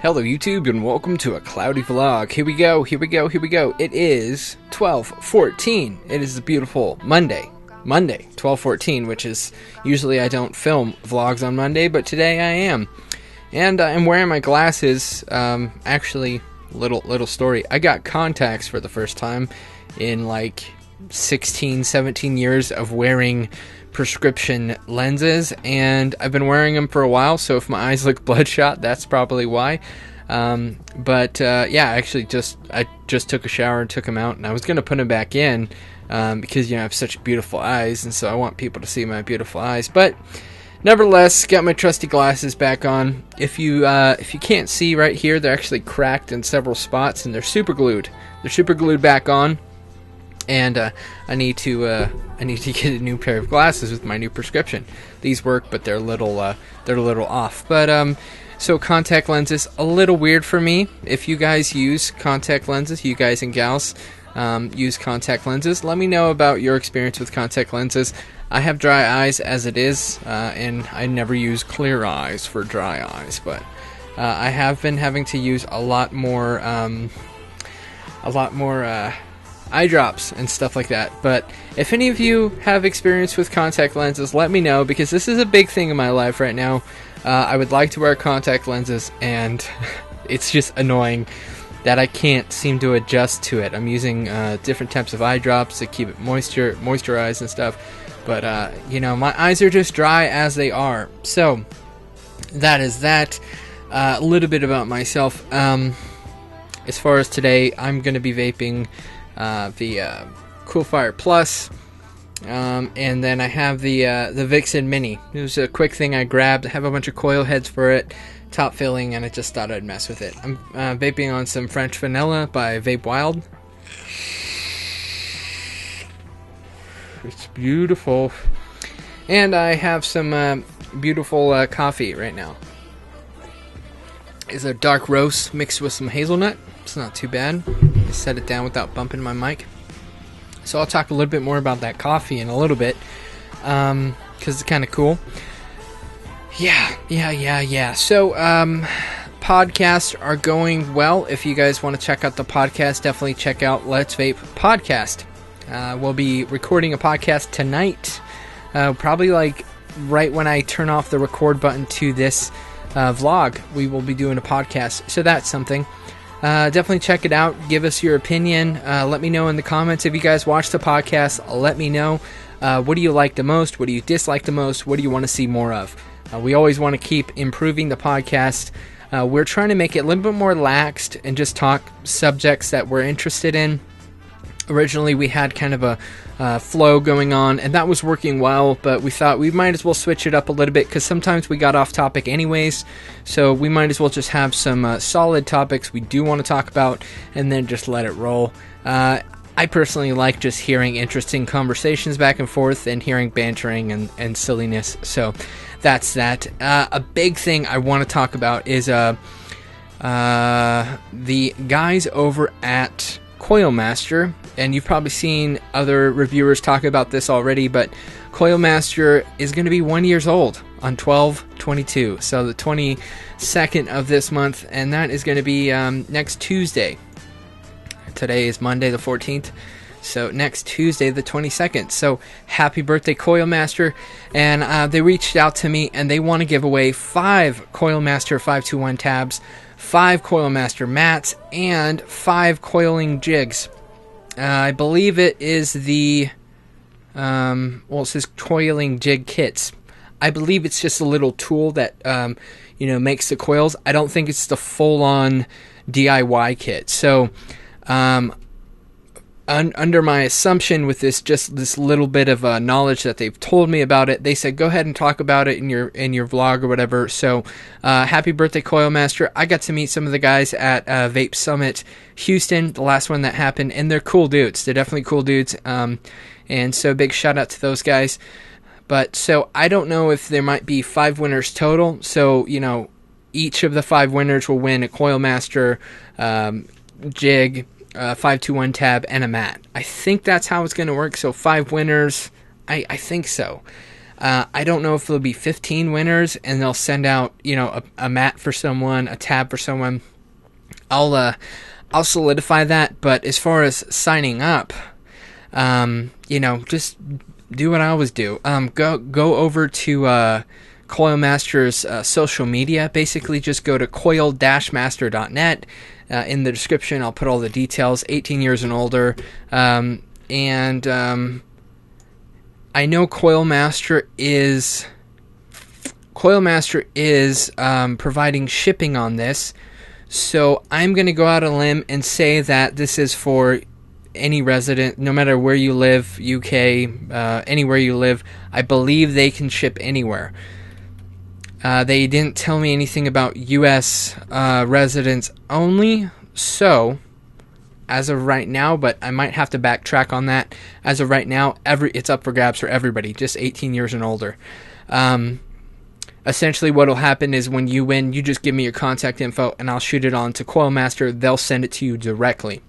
Hello YouTube and welcome to a cloudy vlog. Here we go. It is 12/14. It is a beautiful Monday, 12/14, which is usually I don't film vlogs on Monday, but today I am. And I'm wearing my glasses. Actually, little story. I got contacts for the first time in like 16, 17 years of wearing prescription lenses, and I've been wearing them for a while, so if my eyes look bloodshot, that's probably why. Yeah, actually I just took a shower and took them out, and I was going to put them back in because, you know, I have such beautiful eyes, and so I want people to see my beautiful eyes. But nevertheless, got my trusty glasses back on. If you can't see right here, they're actually cracked in several spots, and they're super glued. They're super glued back on. And I need to get a new pair of glasses with my new prescription. These work, but they're a little off. But so contact lenses, a little weird for me. If you guys use contact lenses, you guys and gals use contact lenses, let me know about your experience with contact lenses. I have dry eyes as it is, and I never use clear eyes for dry eyes. But I have been having to use a lot more eye drops and stuff like that. But if any of you have experience with contact lenses, let me know, because this is a big thing in my life right now. I would like to wear contact lenses, and it's just annoying that I can't seem to adjust to it. I'm using different types of eye drops to keep it moisturized and stuff, but you know, my eyes are just dry as they are. So that is that. A little bit about myself. As far as today, I'm going to be vaping the Coolfire Plus, and then I have the Vixen Mini. It was a quick thing I grabbed. I have a bunch of coil heads for it, top filling, and I just thought I'd mess with it. I'm vaping on some French Vanilla by Vape Wild. It's beautiful. And I have some beautiful coffee right now. It's a dark roast mixed with some hazelnut. It's not too bad. I set it down without bumping my mic. So I'll talk a little bit more about that coffee in a little bit, because it's kind of cool. Yeah. So podcasts are going well. If you guys want to check out the podcast, definitely check out Let's Vape Podcast. We'll be recording a podcast tonight, probably like right when I turn off the record button to this vlog. We will be doing a podcast, so that's something. Definitely check it out. Give us your opinion. Let me know in the comments if you guys watch the podcast. Let me know. What do you like the most? What do you dislike the most? What do you want to see more of? We always want to keep improving the podcast. We're trying to make it a little bit more laxed and just talk subjects that we're interested in. Originally, we had kind of a flow going on, and that was working well, but we thought we might as well switch it up a little bit, because sometimes we got off topic anyways, so we might as well just have some solid topics we do want to talk about, and then just let it roll. I personally like just hearing interesting conversations back and forth, and hearing bantering and silliness, so that's that. A big thing I want to talk about is the guys over at Coil Master, and you've probably seen other reviewers talk about this already, but Coil Master is going to be 1 year old on 12/22, so the 22nd of this month, and that is going to be next Tuesday. Today is Monday the 14th, so next Tuesday the 22nd. So happy birthday, Coil Master. And they reached out to me, and they want to give away 5 Coil Master 521 tabs, 5 Coil Master mats, and 5 coiling jigs. I believe it is the it says coiling jig kits. I believe it's just a little tool that makes the coils. I don't think it's the full-on DIY kit. So under my assumption with this little bit of knowledge that they've told me about it, they said go ahead and talk about it in your vlog or whatever. So happy birthday, Coil Master. I got to meet some of the guys at Vape Summit Houston, the last one that happened, and they're cool dudes. They're definitely cool dudes, and so big shout out to those guys. But so I don't know if there might be 5 winners total, so each of the 5 winners will win a Coil Master jig, 521 tab, and a mat. I think that's how it's going to work. So 5 winners. I think so. I don't know if there'll be 15 winners and they'll send out, a mat for someone, a tab for someone. I'll solidify that. But as far as signing up, just do what I always do. Go over to Coil Master's social media. Basically, just go to coil-master.net. In the description, I'll put all the details. 18 years and older. I know Coil Master is providing shipping on this, so I'm going to go out on a limb and say that this is for any resident, no matter where you live, UK, anywhere you live. I believe they can ship anywhere. They didn't tell me anything about US residents only, so as of right now, but I might have to backtrack on that. As of right now, it's up for grabs for everybody, just 18 years and older. Essentially, what will happen is when you win, you just give me your contact info, and I'll shoot it on to Coil Master. They'll send it to you directly.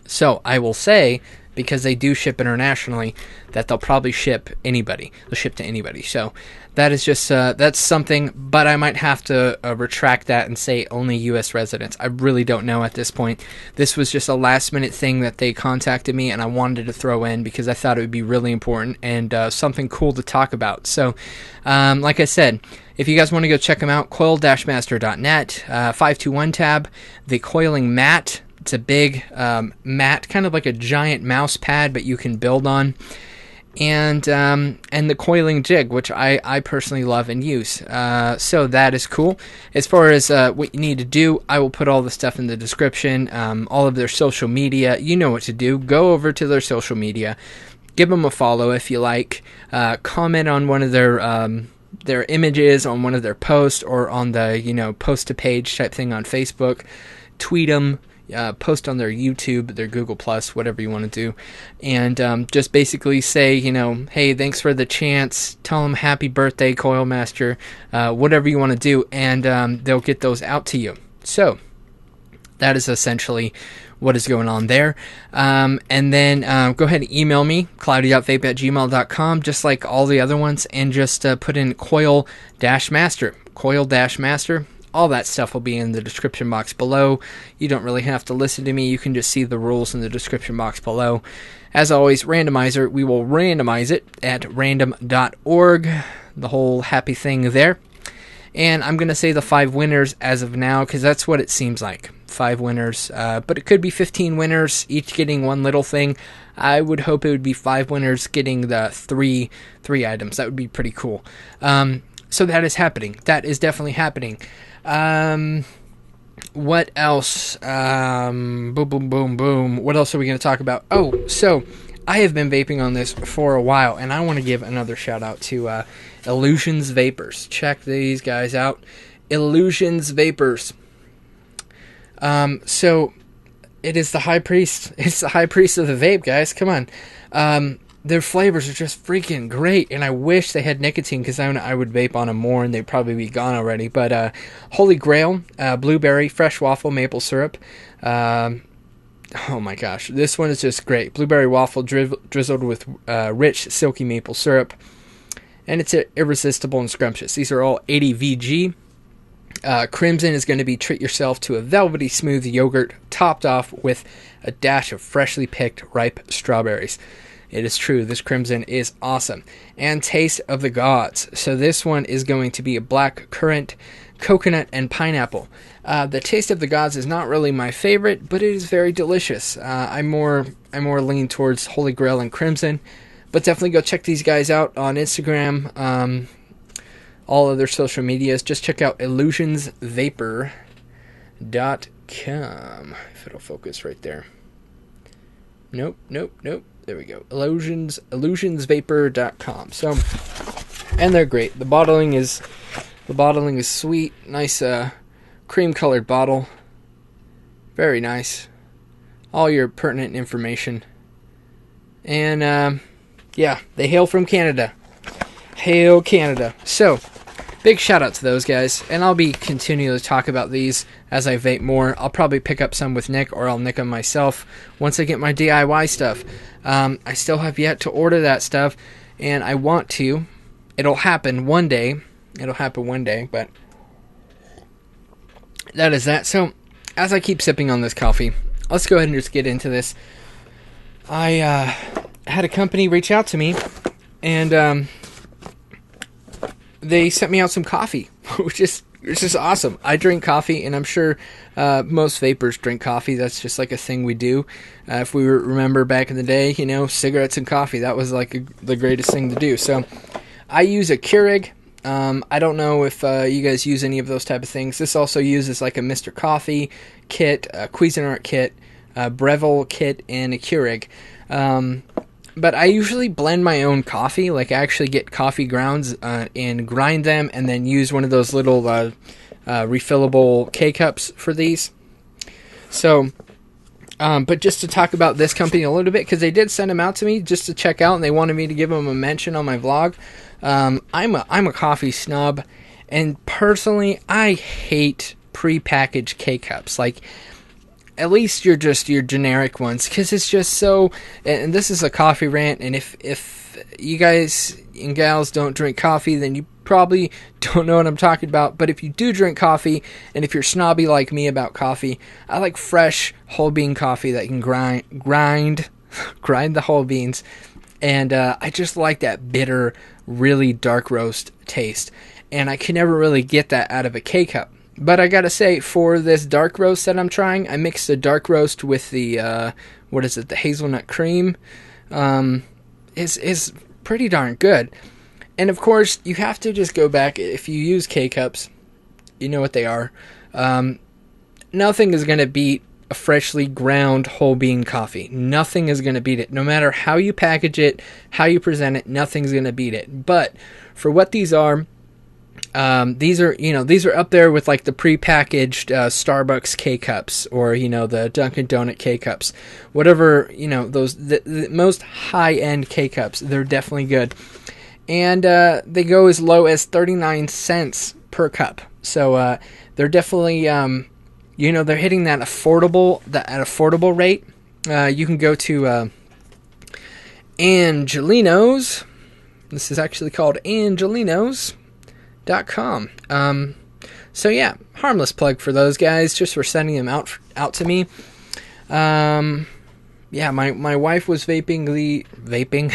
So I will say, because they do ship internationally, that they'll probably ship anybody. They'll ship to anybody. So that is just that's something, but I might have to retract that and say only U.S. residents. I really don't know at this point. This was just a last-minute thing that they contacted me, and I wanted to throw in because I thought it would be really important and something cool to talk about. So, like I said, if you guys want to go check them out, coil-master.net, 521 tab, the coiling mat. It's a big mat, kind of like a giant mouse pad, but you can build on. And the coiling jig, which I personally love and use. So that is cool. As far as what you need to do, I will put all the stuff in the description, all of their social media. You know what to do. Go over to their social media. Give them a follow if you like. Comment on one of their images, on one of their posts, or on the, post-to-page type thing on Facebook. Tweet them. Post on their YouTube, their Google+, whatever you want to do, and just basically say, hey, thanks for the chance, tell them happy birthday, Coil Master, whatever you want to do, and they'll get those out to you. So that is essentially what is going on there. And then go ahead and email me, cloudy.vape@gmail.com, just like all the other ones, and just put in coil-master. All that stuff will be in the description box below. You don't really have to listen to me. You can just see the rules in the description box below. As always, randomizer, we will randomize it at random.org. The whole happy thing there. And I'm going to say the 5 winners as of now, because that's what it seems like. 5 winners. But it could be 15 winners, each getting one little thing. I would hope it would be 5 winners getting the three items. That would be pretty cool. So that is happening. That is definitely happening. What else? Boom, boom, boom, boom. What else are we going to talk about? Oh, so I have been vaping on this for a while, and I want to give another shout out to Illusions Vapors. Check these guys out. Illusions Vapors. So it is the high priest. It's the high priest of the vape, guys. Come on. Their flavors are just freaking great, and I wish they had nicotine, because I would vape on them more, and they'd probably be gone already. But Holy Grail, blueberry, fresh waffle, maple syrup. Oh my gosh, this one is just great. Blueberry waffle drizzled with rich, silky maple syrup, and it's irresistible and scrumptious. These are all 80 VG. Crimson is going to be treat yourself to a velvety smooth yogurt topped off with a dash of freshly picked ripe strawberries. It is true, this Crimson is awesome. And Taste of the Gods. So this one is going to be a black currant, coconut, and pineapple. The Taste of the Gods is not really my favorite, but it is very delicious. I more lean towards Holy Grail and Crimson. But definitely go check these guys out on Instagram. All of their social medias. Just check out illusionsvapor.com. If it'll focus right there. Nope. There we go. Illusionsvapor.com. So, and they're great. The bottling is sweet. Nice cream colored bottle. Very nice. All your pertinent information. And yeah, they hail from Canada. Hail Canada. So, big shout out to those guys, and I'll be continuing to talk about these as I vape more. I'll probably pick up some with Nick, or I'll nick them myself once I get my DIY stuff. I still have yet to order that stuff, and I want to. it'll happen one day. It'll happen one day, but that is that. So, as I keep sipping on this coffee, let's go ahead and just get into this. I had a company reach out to me, and they sent me out some coffee, which is awesome. I drink coffee, and I'm sure most vapors drink coffee. That's just like a thing we do. If we remember back in the day, cigarettes and coffee, that was like the greatest thing to do. So I use a Keurig. I don't know if you guys use any of those type of things. This also uses like a Mr. Coffee kit, a Cuisinart kit, a Breville kit, and a Keurig. But I usually blend my own coffee. Like, I actually get coffee grounds and grind them, and then use one of those little refillable K-cups for these. So, but just to talk about this company a little bit, because they did send them out to me just to check out, and they wanted me to give them a mention on my vlog. I'm a coffee snob, and personally, I hate prepackaged K-cups. Like, at least you're just your generic ones, because it's just so, and this is a coffee rant, and if you guys and gals don't drink coffee, then you probably don't know what I'm talking about. But if you do drink coffee, and if you're snobby like me about coffee, I like fresh whole bean coffee that can grind the whole beans, and I just like that bitter, really dark roast taste, and I can never really get that out of a K-cup. But I gotta say, for this dark roast that I'm trying, I mixed the dark roast with the, the hazelnut cream. Is pretty darn good. And of course, you have to just go back, if you use K-cups, you know what they are. Nothing is gonna beat a freshly ground whole bean coffee. Nothing is gonna beat it. No matter how you package it, how you present it, nothing's gonna beat it. But for what these are up there with like the prepackaged Starbucks K-cups, or the Dunkin' Donut K-cups, whatever, those the most high-end K-cups. They're definitely good, and they go as low as 39 cents per cup. So they're definitely they're hitting that affordable rate. You can go to Angelino's. This is actually called Angelino's.com. So yeah, harmless plug for those guys, just for sending them out to me. Yeah, my wife was vaping.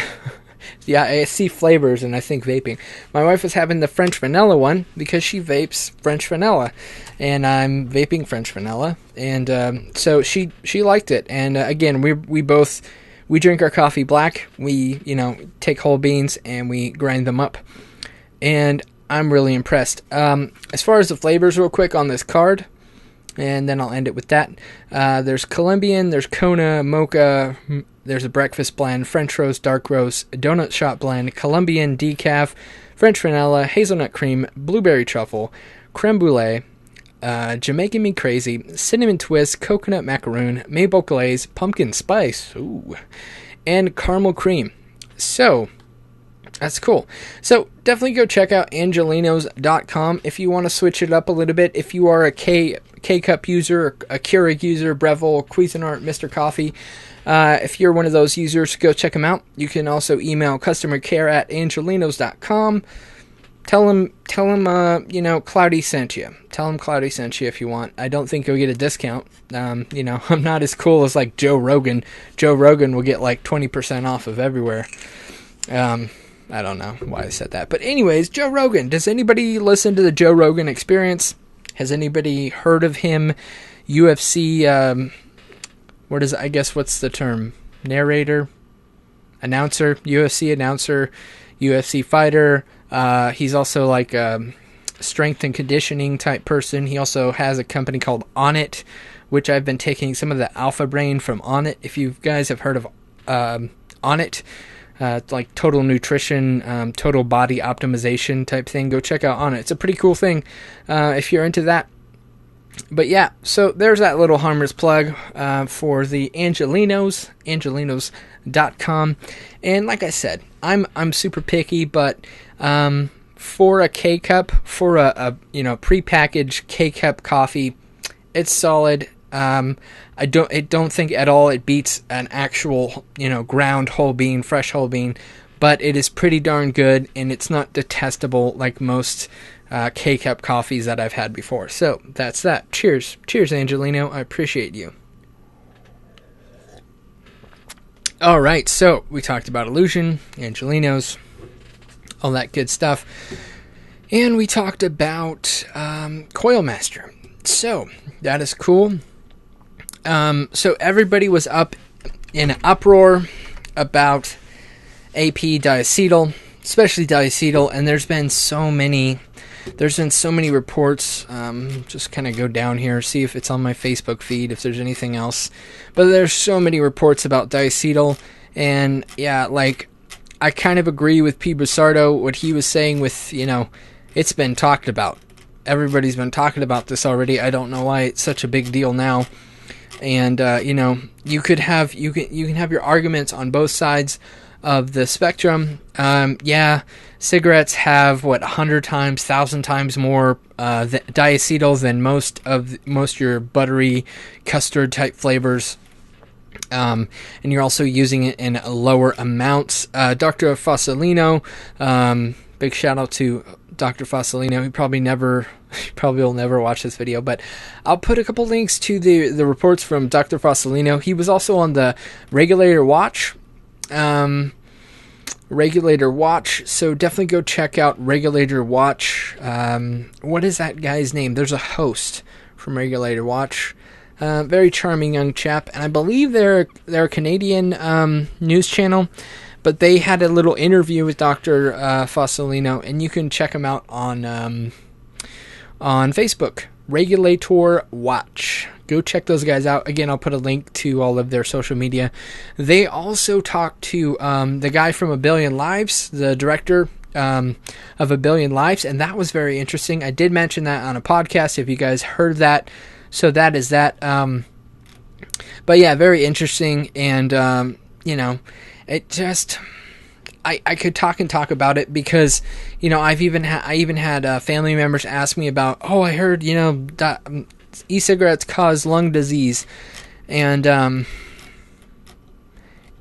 Yeah, I see flavors and I think vaping. My wife was having the French vanilla one because she vapes French vanilla, and I'm vaping French vanilla, and so she liked it. And again, we drink our coffee black. We take whole beans and we grind them up, and I'm really impressed. As far as the flavors, real quick on this card, and then I'll end it with that. There's Colombian, there's Kona, Mocha, there's a breakfast blend, French roast, dark roast, donut shot blend, Colombian, decaf, French vanilla, hazelnut cream, blueberry truffle, creme brulee, Jamaican me crazy, cinnamon twist, coconut macaroon, maple glaze, pumpkin spice, ooh, and caramel cream. So that's cool. So definitely go check out Angelinos.com if you want to switch it up a little bit. If you are a K-Cup user, a Keurig user, Breville, Cuisinart, Mr. Coffee, if you're one of those users, go check them out. You can also email customer care at Angelinos.com. Tell them, Cloudy sent you. Tell them Cloudy sent you if you want. I don't think you'll get a discount. I'm not as cool as like Joe Rogan. Joe Rogan will get like 20% off of everywhere. I don't know why I said that. But anyways, Joe Rogan. Does anybody listen to the Joe Rogan Experience? Has anybody heard of him? UFC, what's the term? Narrator? Announcer? UFC announcer? UFC fighter? He's also like a strength and conditioning type person. He also has a company called Onnit, which I've been taking some of the Alpha Brain from Onnit. If you guys have heard of Onnit, like total nutrition, total body optimization type thing, go check out Onnit. It's a pretty cool thing if you're into that. But yeah, so there's that little harmless plug for the Angelinos, Angelinos.com. And like I said, I'm super picky, but for a K-Cup, for a prepackaged K-Cup coffee, it's solid. I don't think at all it beats an actual, ground whole bean, fresh whole bean. but it is pretty darn good, and it's not detestable like most K-Cup coffees that I've had before. So that's that. Cheers. Cheers, Angelino. I appreciate you. All right, so we talked about Illusion, Angelinos, all that good stuff. And we talked about Coil Master. So that is cool. So everybody was up in an uproar about AP Diacetyl, especially Diacetyl, and there's been so many reports. Just kind of go down here, see if it's on my Facebook feed, if there's anything else. But there's so many reports about Diacetyl, and yeah, like, I kind of agree with P. Brisardo, what he was saying with, it's been talked about. Everybody's been talking about this already. I don't know why it's such a big deal now. And, you can have your arguments on both sides of the spectrum. Cigarettes have 100 times, 1,000 times more diacetyl than most your buttery custard type flavors. And you're also using it in lower amounts. Dr. Fasolino, big shout out to Dr. Fasolino. He probably will never watch this video, but I'll put a couple links to the reports from Dr. Fasolino. He was also on the Regulator Watch. So definitely go check out Regulator Watch. What is that guy's name? There's a host from Regulator Watch. Very charming young chap, and I believe they're a Canadian news channel, but they had a little interview with Dr. Fasolino, and you can check them out on Facebook. Regulator Watch. Go check those guys out. Again, I'll put a link to all of their social media. They also talked to the guy from A Billion Lives, the director of A Billion Lives, and that was very interesting. I did mention that on a podcast, if you guys heard that. So that is that. But yeah, very interesting, and it just... I could talk about it because, I even had family members ask me about, I heard, e-cigarettes cause lung disease, and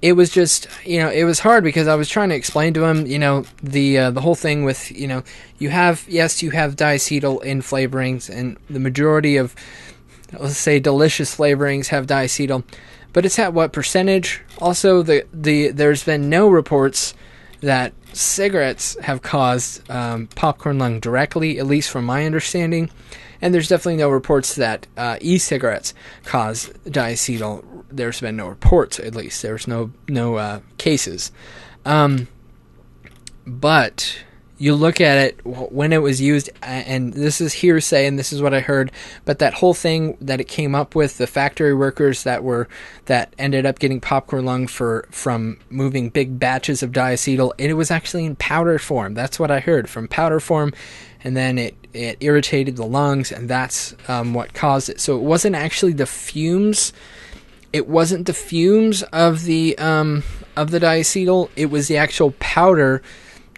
it was just, it was hard because I was trying to explain to them, the whole thing with, you have diacetyl in flavorings, and the majority of, let's say, delicious flavorings have diacetyl, but it's at what percentage? Also, there's been no reports that cigarettes have caused popcorn lung directly, at least from my understanding. And there's definitely no reports that e-cigarettes cause diacetyl. There's been no reports, at least. There's no cases. But you look at it when it was used, and this is hearsay, and this is what I heard, but that whole thing that it came up with, the factory workers that ended up getting popcorn lung from moving big batches of diacetyl, it was actually in powder form. That's what I heard, from powder form, and then it irritated the lungs, and that's what caused it. So it wasn't actually the fumes. It wasn't the fumes of the diacetyl. It was the actual powder.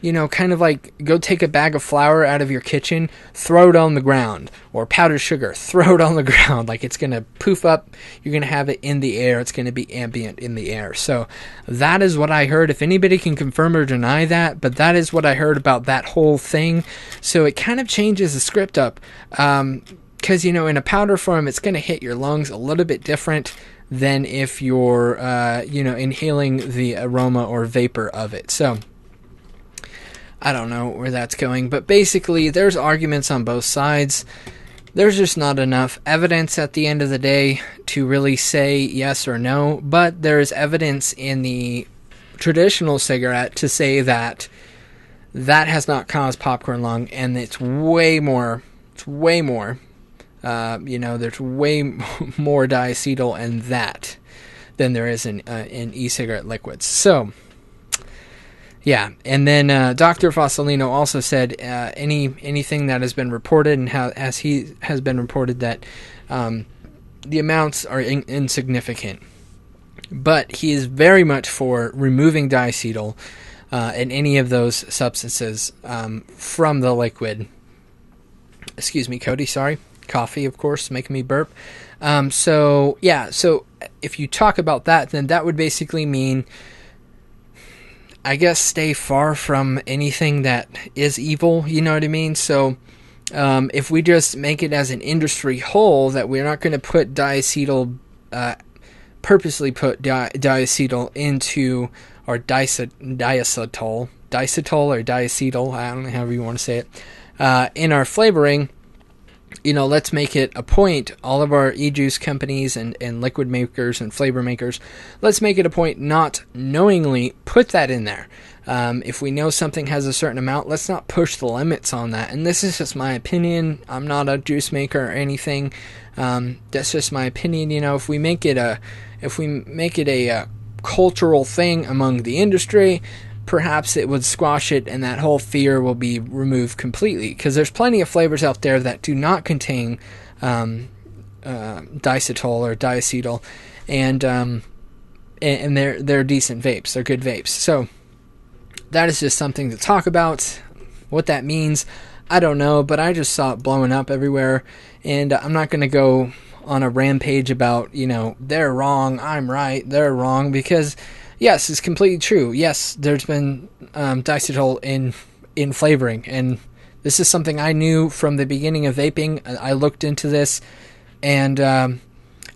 Kind of like, go take a bag of flour out of your kitchen, throw it on the ground, or powdered sugar, throw it on the ground. Like, it's going to poof up, you're going to have it in the air, it's going to be ambient in the air. So that is what I heard. If anybody can confirm or deny that, but that is what I heard about that whole thing. So it kind of changes the script up, because, in a powder form, it's going to hit your lungs a little bit different than if you're, inhaling the aroma or vapor of it. So I don't know where that's going, but basically there's arguments on both sides. There's just not enough evidence at the end of the day to really say yes or no, but there is evidence in the traditional cigarette to say that has not caused popcorn lung, and it's way more, there's way more diacetyl in that than there is in e-cigarette liquids. So yeah, and then Dr. Fasolino also said anything that has been reported, and as he has been reported, that the amounts are insignificant. But he is very much for removing diacetyl and any of those substances from the liquid. Excuse me, Cody, sorry. Coffee, of course, making me burp. So if you talk about that, then that would basically mean I guess, stay far from anything that is evil, you know what I mean? So if we just make it as an industry whole that we're not going to put diacetyl, purposely put diacetyl into, or diacetyl or diacetyl, I don't know, however you want to say it, in our flavoring, let's make it a point, all of our e-juice companies and liquid makers and flavor makers, let's make it a point not knowingly put that in there. If we know something has a certain amount, let's not push the limits on that. And this is just my opinion. I'm not a juice maker or anything. That's just my opinion. If we make it a cultural thing among the industry, perhaps it would squash it, and that whole fear will be removed completely. Because there's plenty of flavors out there that do not contain diacetyl or diacetyl, and they're decent vapes. They're good vapes. So that is just something to talk about. What that means, I don't know, but I just saw it blowing up everywhere, and I'm not going to go on a rampage about, they're wrong, I'm right, they're wrong, because yes, it's completely true. Yes, there's been diacetyl in flavoring, and this is something I knew from the beginning of vaping. I looked into this, and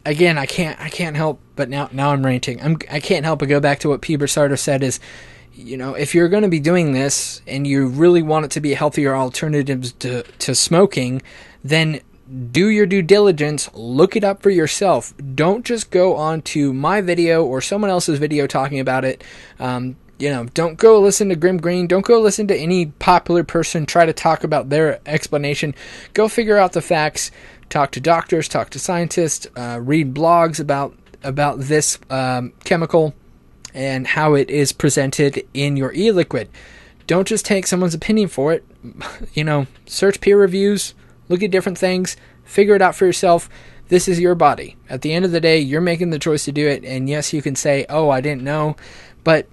again, I can't help but now I'm ranting. I can't help but go back to what P. Brisardo said is, if you're going to be doing this and you really want it to be a healthier alternative to smoking, then do your due diligence, look it up for yourself. Don't just go on to my video or someone else's video talking about it. Don't go listen to Grim Green. Don't go listen to any popular person try to talk about their explanation. Go figure out the facts. Talk to doctors, talk to scientists, read blogs about this chemical and how it is presented in your e-liquid. Don't just take someone's opinion for it. Search peer reviews. Look at different things, figure it out for yourself. This is your body. At the end of the day, you're making the choice to do it, and yes, you can say, oh, I didn't know, but,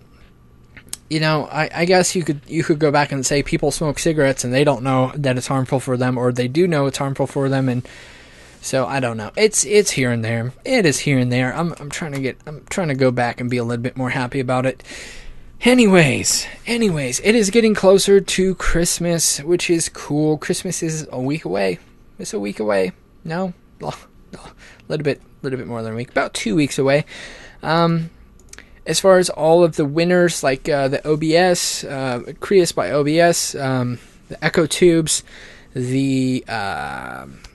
I guess you could go back and say people smoke cigarettes and they don't know that it's harmful for them, or they do know it's harmful for them, and so I don't know. It's here and there. It is here and there. I'm trying to go back and be a little bit more happy about it. Anyways, it is getting closer to Christmas, which is cool. Christmas is a week away. It's a week away. No, a little bit more than a week. About 2 weeks away. As far as all of the winners, like the OBS, Creus by OBS, the Echo Tubes, the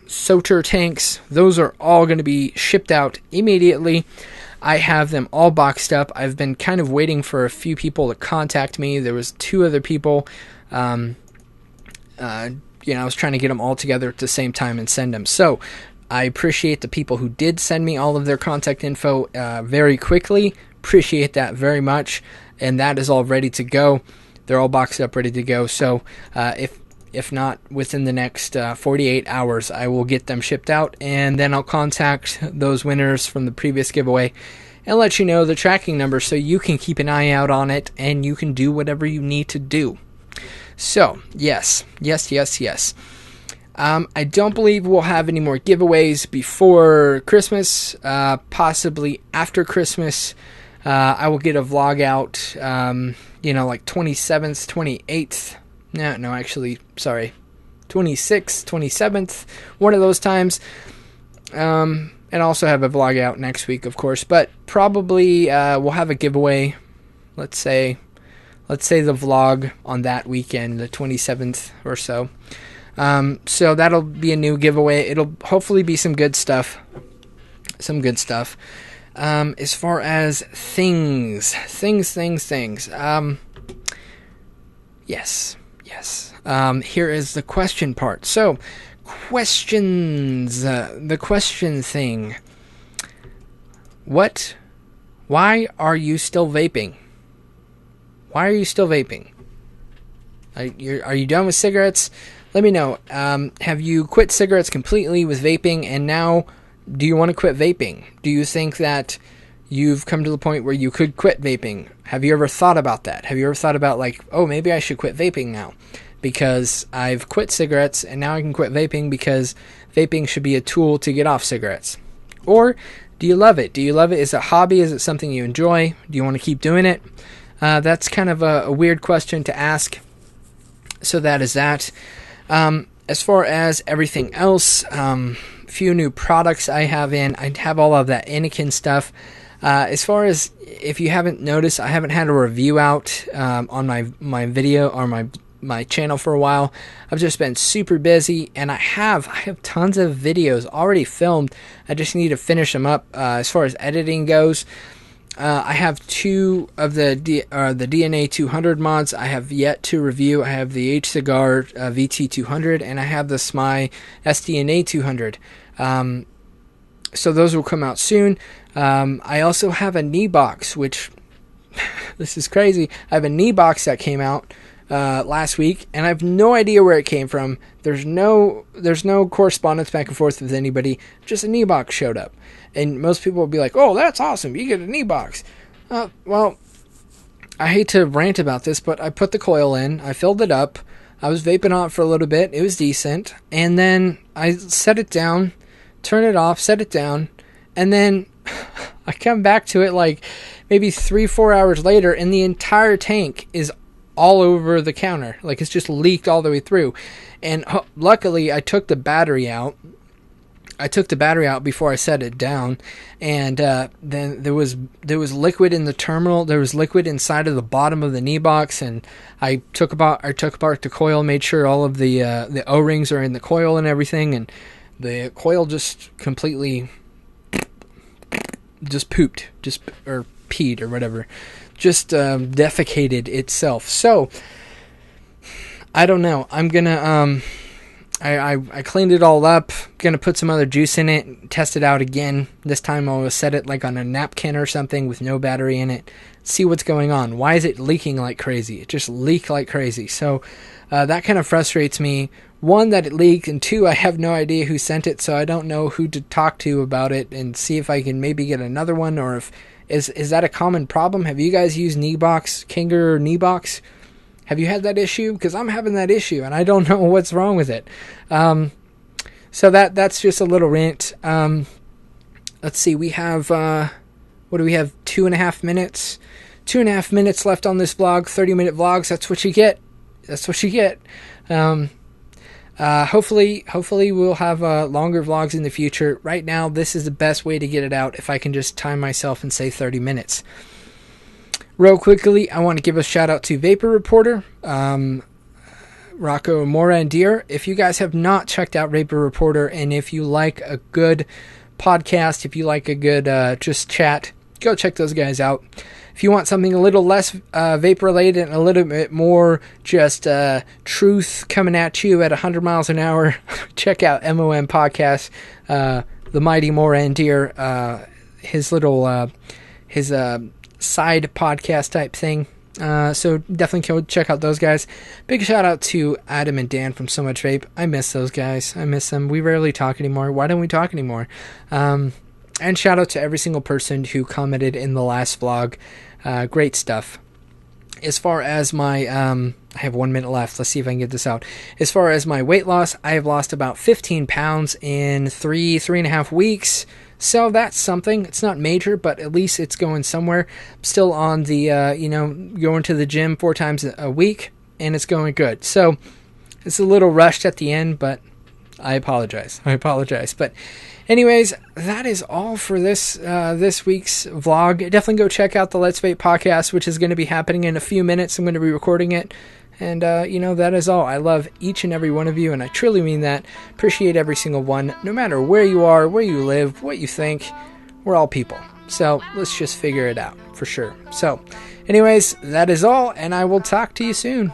Soter tanks, those are all going to be shipped out immediately. I have them all boxed up. I've been kind of waiting for a few people to contact me. There was 2 other people. I was trying to get them all together at the same time and send them. So I appreciate the people who did send me all of their contact info very quickly. Appreciate that very much. And that is all ready to go. They're all boxed up, ready to go. So if not within the next 48 hours, I will get them shipped out, and then I'll contact those winners from the previous giveaway and let you know the tracking number so you can keep an eye out on it and you can do whatever you need to do. So, yes. I don't believe we'll have any more giveaways before Christmas, possibly after Christmas. I will get a vlog out, like 27th, 28th. No, actually, sorry, 26th, 27th, one of those times. And also have a vlog out next week, of course. But probably we'll have a giveaway. Let's say the vlog on that weekend, the 27th or so. So that'll be a new giveaway. It'll hopefully be some good stuff. As far as things. Yes. Here is the question part. So, questions. The question thing. Why are you still vaping? Are you done with cigarettes? Let me know. Have you quit cigarettes completely with vaping, and now do you want to quit vaping? Do you think that you've come to the point where you could quit vaping? Have you ever thought about that? Have you ever thought about maybe I should quit vaping now because I've quit cigarettes and now I can quit vaping because vaping should be a tool to get off cigarettes? Or do you love it? Is it a hobby? Is it something you enjoy? Do you want to keep doing it? That's kind of a weird question to ask. So that is that. As far as everything else, few new products I have in. I have all of that Anakin stuff. As far as, if you haven't noticed, I haven't had a review out on my video or my channel for a while. I've just been super busy, and I have tons of videos already filmed. I just need to finish them up. As far as editing goes, I have 2 of the DNA 200 mods I have yet to review. I have the H-Cigar VT200, and I have the SMI SDNA 200. So those will come out soon. I also have a knee box, which this is crazy. I have a knee box that came out last week, and I have no idea where it came from. There's no correspondence back and forth with anybody. Just a knee box showed up, and most people will be like, "Oh, that's awesome! You get a knee box." Well, I hate to rant about this, but I put the coil in, I filled it up, I was vaping on it for a little bit. It was decent, and then I set it down, turn it off, set it down, and then I come back to it like maybe 3-4 hours later, and the entire tank is all over the counter. Like, it's just leaked all the way through. And luckily I took the battery out. Before I set it down, and then there was liquid in the terminal. There was liquid inside of the bottom of the knee box, and I took apart the coil, made sure all of the O-rings are in the coil and everything, and the coil just completely pooped, or peed or whatever, just defecated itself. So I don't know. I'm gonna I cleaned it all up. Gonna put some other juice in it and test it out again. This time I'll set it like on a napkin or something with no battery in it. See what's going on. Why is it leaking like crazy? It just leaked like crazy. So that kind of frustrates me. 1, that it leaked, and 2, I have no idea who sent it, so I don't know who to talk to about it and see if I can maybe get another one, or if is that a common problem? Have you guys used Kinger or Kneebox? Have you had that issue? Because I'm having that issue, and I don't know what's wrong with it. So that's just a little rant. Let's see. We have, what do we have? 2.5 minutes. 2.5 minutes left on this vlog. 30-minute vlogs. That's what you get. That's what you get. Hopefully we'll have longer vlogs in the future. Right now, this is the best way to get it out if I can just time myself and say 30 minutes. Real quickly, I want to give a shout out to Vapor Reporter, Rocco, Mora, and Deer. If you guys have not checked out Vapor Reporter, and if you like a good podcast, if you like a good just chat, go check those guys out. If you want something a little less vape related and a little bit more just truth coming at you at 100 miles an hour, check out MOM Podcast, the mighty Mora and Deer, his little his side podcast type thing. So definitely go check out those guys. Big shout out to Adam and Dan from So Much Vape. I miss those guys. I miss them. We rarely talk anymore. Why don't we talk anymore? And shout out to every single person who commented in the last vlog. Great stuff. As far as my, I have 1 minute left. Let's see if I can get this out. As far as my weight loss, I have lost about 15 pounds in 3.5 weeks. So that's something. It's not major, but at least it's going somewhere. I'm still on the, going to the gym 4 times a week, and it's going good. So it's a little rushed at the end, but I apologize. But anyways, that is all for this week's vlog. Definitely go check out the Let's Vape podcast, which is going to be happening in a few minutes. I'm going to be recording it. And, that is all. I love each and every one of you, and I truly mean that. Appreciate every single one, no matter where you are, where you live, what you think. We're all people. So let's just figure it out, for sure. So, anyways, that is all, and I will talk to you soon.